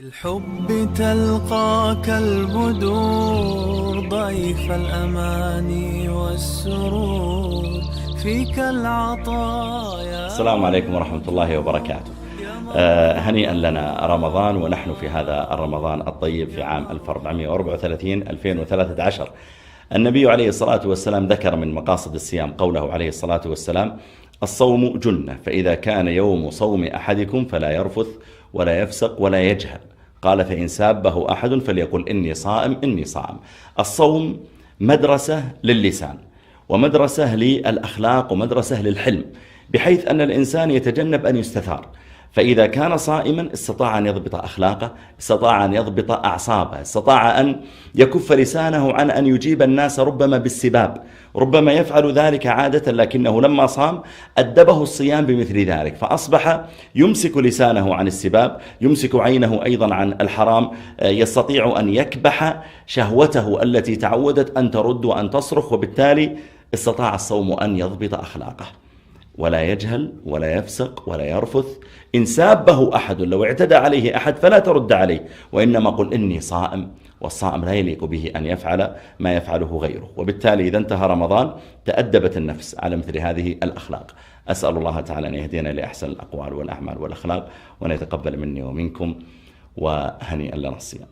بالحب تلقاك البدور ضيف الأماني والسرور فيك العطايا. السلام عليكم ورحمة الله وبركاته. هنيئا لنا رمضان، ونحن في هذا الرمضان الطيب في عام 1434-2013. النبي عليه الصلاة والسلام ذكر من مقاصد الصيام قوله عليه الصلاة والسلام: الصوم جنة، فإذا كان يوم صوم أحدكم فلا يرفث ولا يفسق ولا يجهل. قال: فإن سابه أحد فليقل إني صائم إني صائم. الصوم مدرسة للسان، ومدرسة للأخلاق، ومدرسة للحلم، بحيث أن الإنسان يتجنب أن يستثار. فإذا كان صائما استطاع أن يضبط أخلاقه، استطاع أن يضبط أعصابه، استطاع أن يكف لسانه عن أن يجيب الناس ربما بالسباب. ربما يفعل ذلك عادة، لكنه لما صام أدبه الصيام بمثل ذلك، فأصبح يمسك لسانه عن السباب، يمسك عينه أيضا عن الحرام، يستطيع أن يكبح شهوته التي تعودت أن ترد وأن تصرخ، وبالتالي استطاع الصوم أن يضبط أخلاقه، ولا يجهل ولا يفسق ولا يرفث. إن سابه أحد، لو اعتدى عليه أحد، فلا ترد عليه، وإنما قل إني صائم. والصائم لا يليق به أن يفعل ما يفعله غيره. وبالتالي إذا انتهى رمضان تأدبت النفس على مثل هذه الأخلاق. أسأل الله تعالى أن يهدينا لأحسن الأقوال والأعمال والأخلاق، وأن يتقبل مني ومنكم، وهنيئا لنا الصيام.